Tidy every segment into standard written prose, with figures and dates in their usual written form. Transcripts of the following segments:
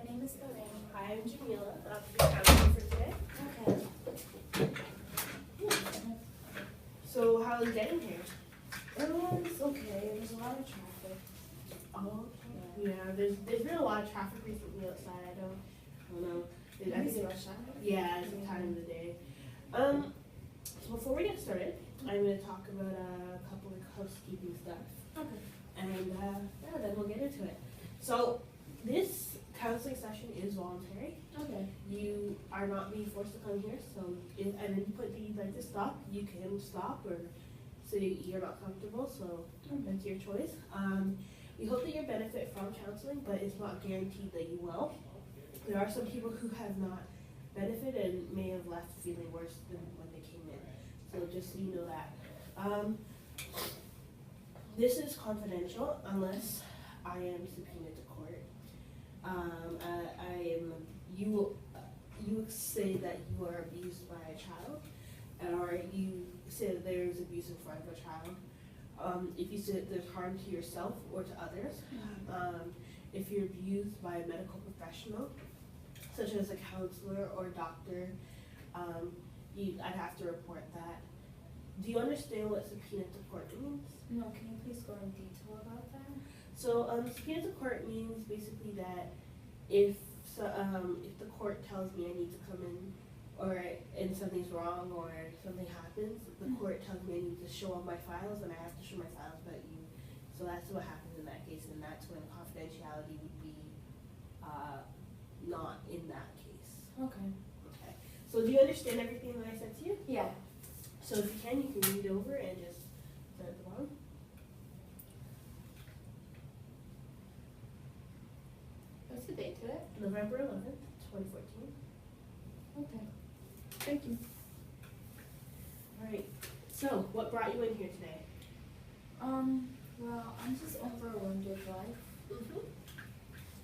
name is Elaine. Hi, I'm Jamila. I'll be your counselor for today. Okay. So, how is getting here? It was okay. There's a lot of traffic. Oh, okay. Yeah, there's been a lot of traffic recently outside. I don't know. I Is think it rush hour? yeah, it's the time of the day. So before we get started, I'm going to talk about a couple of housekeeping stuff. Okay. And yeah, then we'll get into it. So this counseling session is voluntary. Okay. You are not being forced to come here. So if at any point that you'd like to stop, you can stop, or say you're not comfortable. So that's your choice. We hope that you benefit from counseling, but it's not guaranteed that you will. There are some people who have not benefited and may have left feeling worse than when they came in. So just so you know that. This is confidential unless I am subpoenaed to court. You say that you are abused by a child, or you say that there is abuse in front of a child. If you say that there's harm to yourself or to others, if you're abused by a medical professional, such as a counselor or doctor, I'd have to report that. Do you understand what subpoena to court means? No, can you please go in detail about that? So subpoena to court means basically that if the court tells me I need to come in, and something's wrong or something happens, the court tells me I need to show all my files, and I have to show my files about you. So that's what happens in that case, and that's when confidentiality would be not in that case. Okay. Okay. So do you understand everything that I said to you? Yeah. So if you can read over and just start at the bottom. What's the date today? November 11th, 2014. Okay. Thank you. All right. So what brought you in here today? Well, I'm just overwhelmed with life.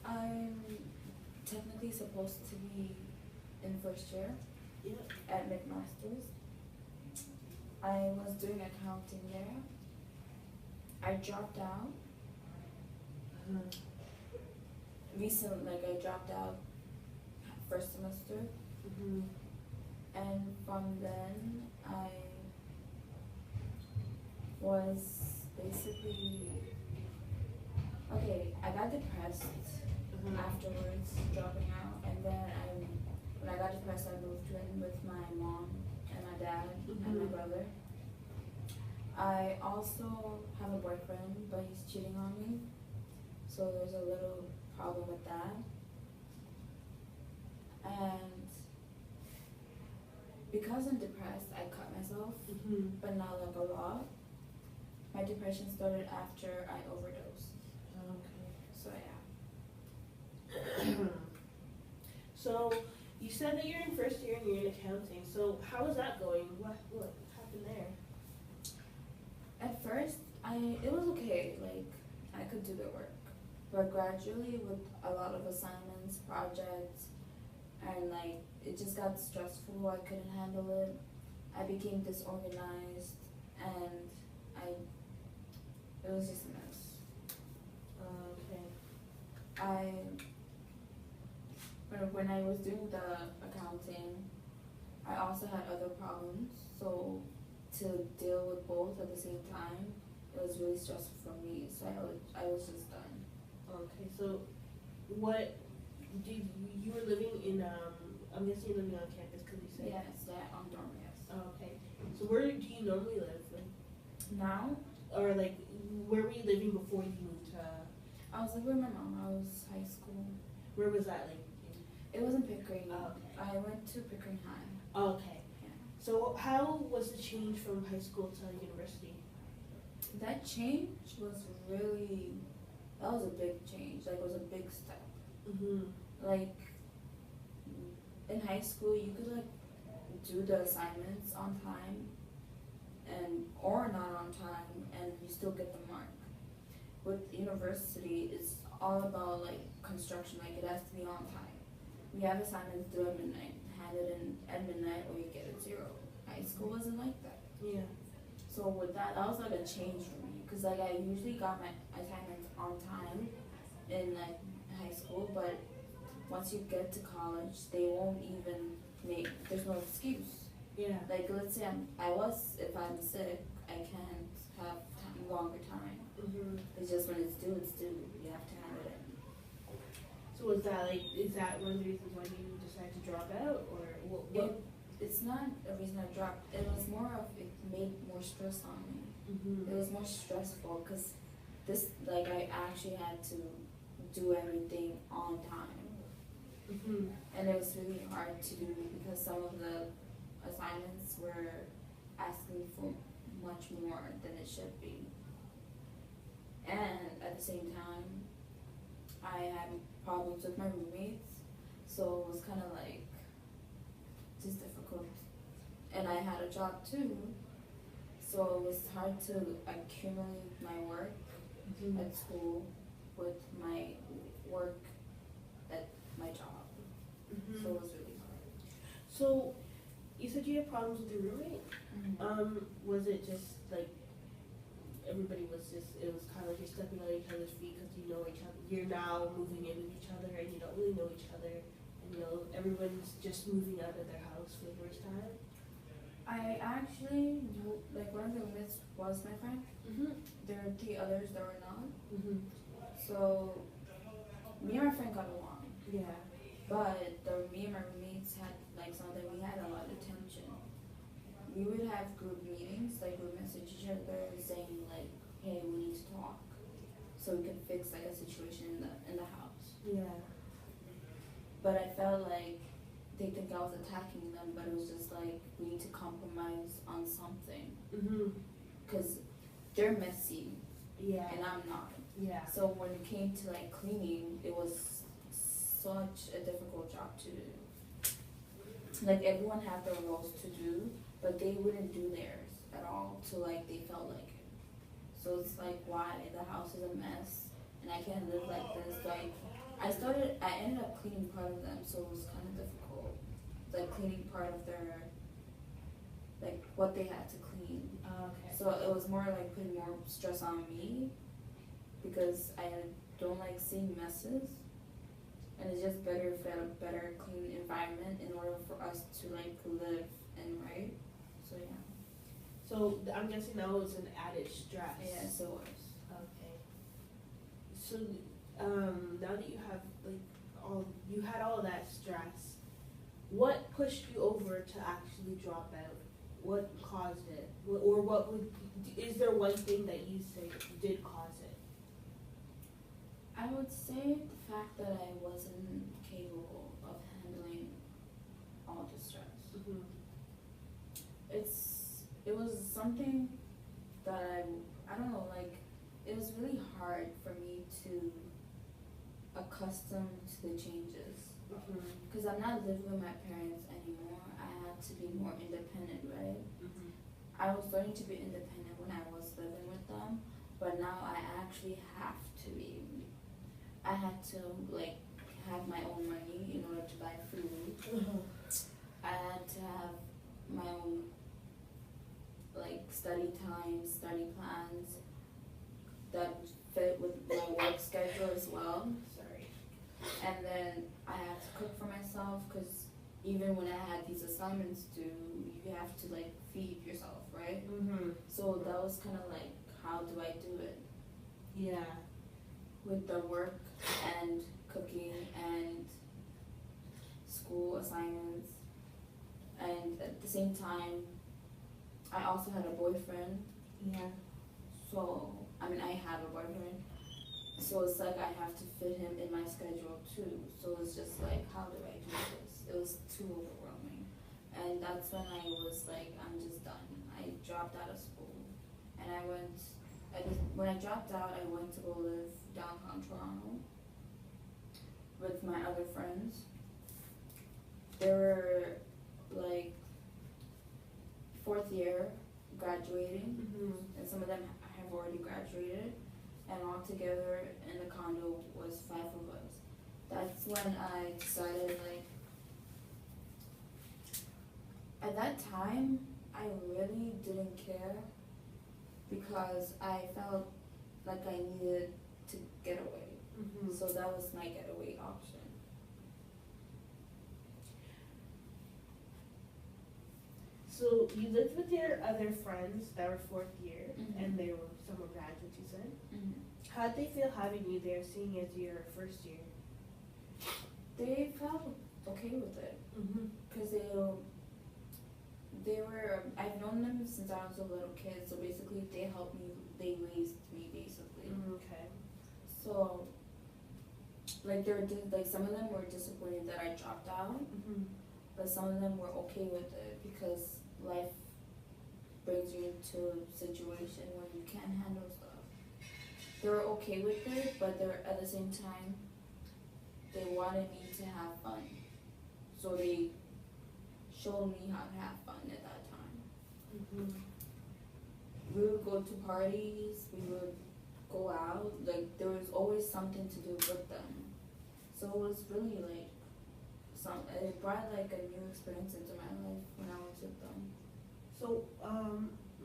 I'm technically supposed to be in first year at McMaster's. I was doing accounting there. I dropped out. Recently, I dropped out first semester. And from then, I was basically, I got depressed afterwards, dropping out, and then when I got depressed, I moved in with my mom and my dad and my brother. I also have a boyfriend, but he's cheating on me, so there's a little problem with that. And because I'm depressed, I cut myself, but not like a lot. My depression started after I overdosed. Okay. So yeah. So you said that you're in first year and you're in accounting. So how is that going? What happened there? At first, it was okay. I could do the work, but gradually, with a lot of assignments, projects, and it just got stressful. I couldn't handle it. I became disorganized, and it was just a mess. Okay. When I was doing the accounting, I also had other problems. So to deal with both at the same time, it was really stressful for me. So I was just done. Okay. So what did you were living in? I'm guessing you're living on campus because you said. Yes, on dorm, yes. Okay. So where do you normally live? Now? Or where were you living before you moved to? I was living with my mom. I was high school. Where was that It was in Pickering. Oh, okay. I went to Pickering High. Okay. Yeah. So how was the change from high school to university? That change was that was a big change. It was a big step. In high school, you could do the assignments on time or not on time, and you still get the mark. With university, it's all about construction. It has to be on time. We have assignments due at midnight. Hand it in at midnight, or you get a 0. High school wasn't like that. Yeah. So with that was a change for me, because I usually got my assignments on time in high school, but once you get to college, they won't even there's no excuse. Yeah. Like, let's say if I'm sick, I can't have longer time. Mhm. It's just when it's due, it's due. You have to have it. So is that one of the reasons why you decided to drop out, or what? It's not a reason I dropped. It was more of it made more stress on me. Mhm. It was more stressful because I actually had to do everything on time. Mhm. And it was really hard to do because some of the assignments were asking for much more than it should be. And at the same time, I had problems with my roommates, so it was kind of like just difficult. And I had a job too, so it was hard to accumulate my work Mhm. at school with my work at my job. Mhm. So it was really hard. So you said you had problems with your roommate. Was it just like everybody it was kind of like you're stepping on each other's feet because you know each other, you're now moving in with each other and you don't really know each other, and everyone's just moving out of their house for the first time? I actually knew, one of the roommates was my friend. Mhm. There were 3 others that were not. Mhm. So me and my friend got along, Yeah. but me and my roommates had something. We had a lot of tension. We would have group meetings, we would message each other saying "Hey, we need to talk," so we could fix a situation in the house. Yeah. But I felt like they think I was attacking them, but it was just we need to compromise on something, Mhm. because they're messy Yeah. and I'm not. Yeah. So when it came to cleaning, it was such a difficult job to do. Everyone had their roles to do, but they wouldn't do theirs at all till they felt like it. So it's why the house is a mess and I can't live like this. I ended up cleaning part of them, so it was kind of difficult. Cleaning part of their what they had to clean. Oh, okay. So it was more putting more stress on me because I don't like seeing messes, and it's just better if we had a better clean environment in order for us to live in, right? So yeah. So I'm guessing that was an added stress. Yes, it was. Okay. So now that you have you had all of that stress, what pushed you over to actually drop out? What caused it? Is there one thing that you say did cause it? I would say the fact that I wasn't capable of handling all the stress. Mhm. It was something that I don't know, it was really hard for me to accustom to the changes. Mhm. Because I'm not living with my parents anymore. I had to be more independent, right? Mhm. I was learning to be independent when I was living with them, but now I actually have to be. I had to have my own money in order to buy food. I had to have my own study time, study plans that fit with my work schedule as well. Sorry. And then I had to cook for myself because even when I had these assignments due, you have to feed yourself, right? Mhm. So that was kind of how do I do it? Yeah. With the work and cooking and school assignments, and at the same time I also had a boyfriend. Yeah. So I have a boyfriend, so it's I have to fit him in my schedule too. So it's just how do I do this? It was too overwhelming, and that's when I was I'm just done. I dropped out of school, and when I dropped out, I went to go live downtown Toronto with my other friends. They were fourth year graduating, Mhm. and some of them have already graduated, and all together in the condo was 5 of us. That's when I decided at that time I really didn't care because I felt like I needed to get away. Mhm. So that was my getaway option. So you lived with your other friends that were fourth year, Mhm. and they were some were graduates. You said. Mhm. How'd they feel having you there, seeing as your first year? They felt okay with it Mm-hmm. because they were, I've known them since I was a little kid, so basically they helped me, they raised me basically. Okay. So like like some of them were disappointed that I dropped out, Mm-hmm. but some of them were okay with it because life brings you into a situation when you can't handle stuff. They were okay with it, but they were at the same time they wanted me to have fun, so they showed me how to have fun at that time. Mm-hmm. We would go to parties, we would go out, like there was always something to do with them. So it was really like it brought like a new experience into my life when I was with them. So,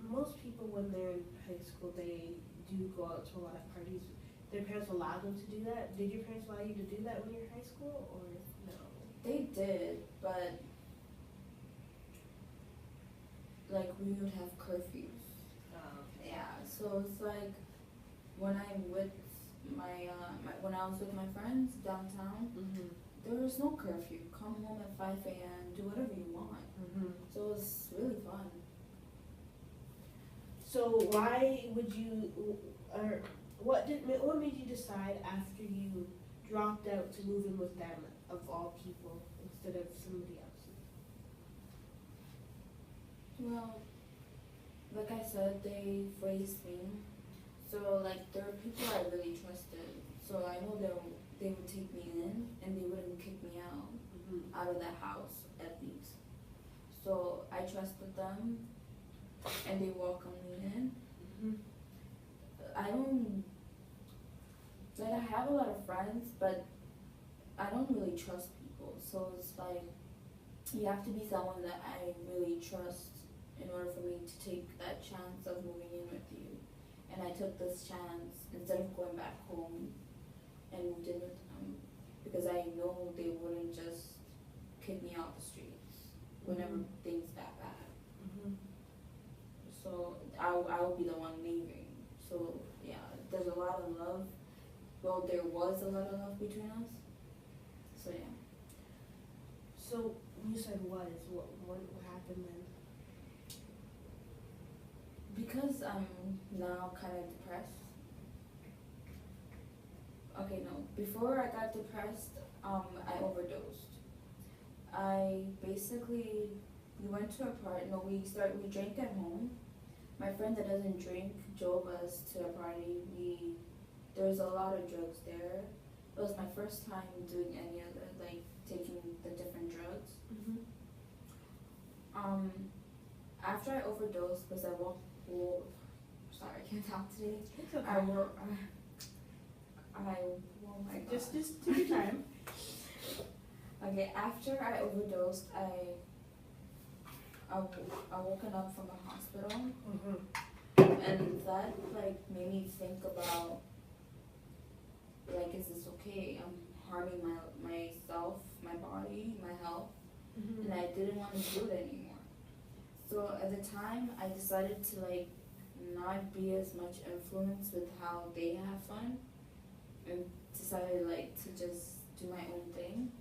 most people when they're in high school, they do go out to a lot of parties. Their parents allow them to do that. Did your parents allow you to do that when you were in high school, or no? They did, but like we would have curfews. Yeah, so it's like when I'm with when I was with my friends downtown, Mm-hmm. there was no curfew. Come home at 5 a.m., do whatever you want. Mm-hmm. So it was really fun. So why would you, or what made you decide after you dropped out to move in with them of all people instead of somebody else? Well, like I said, they raised me. So like there are people I really trusted. So I know they would take me in and they wouldn't kick me out of the house at least. So I trusted them and they welcomed me in. Mm-hmm. I don't like I have a lot of friends, but I don't really trust people. So it's like you have to be someone that I really trust in order for me to take that chance of moving in with you. And I took this chance instead of going back home and moved in with them because I know they wouldn't just kick me out the streets whenever things got bad. Mm-hmm. So I will be the one leaving. So yeah, there's a lot of love. Well, there was a lot of love between us. So yeah. So you said what happened then? Because I'm now kind of depressed. Okay, no. Before I got depressed, I overdosed. I basically we went to a party. No, we drank at home. My friend that doesn't drink drove us to a party. There was a lot of drugs there. It was my first time doing any of it, like taking the different drugs. Mm-hmm. After I overdosed, because sorry, I can't talk today. It's okay. Oh my god. Just take your time. Okay, after I overdosed, I woken up from the hospital, Mm-hmm. and that like made me think about like, is this okay? I'm harming myself, my body, my health, Mm-hmm. and I didn't want to do it anymore. So at the time, I decided to like not be as much influenced with how they have fun, and decided like to just do my own thing.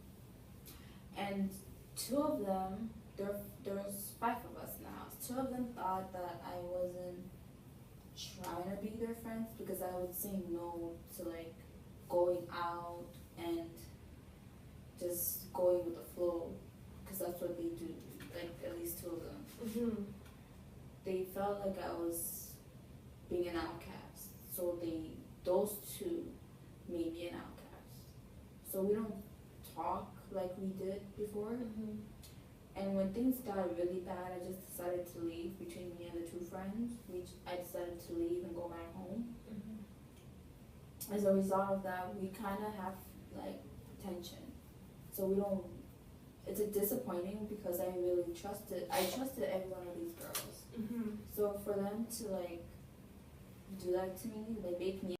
And two of them, there was 5 of us in the house. 2 of them thought that I wasn't trying to be their friends because I would say no to like going out and just going with the flow, because that's what they do. Like at least 2 of them. Mm-hmm. They felt like I was being an outcast. So those 2 made me an outcast. So we don't talk like we did before. Mm-hmm. And when things got really bad, I just decided to leave between me and the 2 friends. I decided to leave and go back home. Mm-hmm. As a result of that, we kind of have like tension. So we don't. It's a disappointing because I trusted every one of these girls. Mm-hmm. So for them to like do that to me, they make me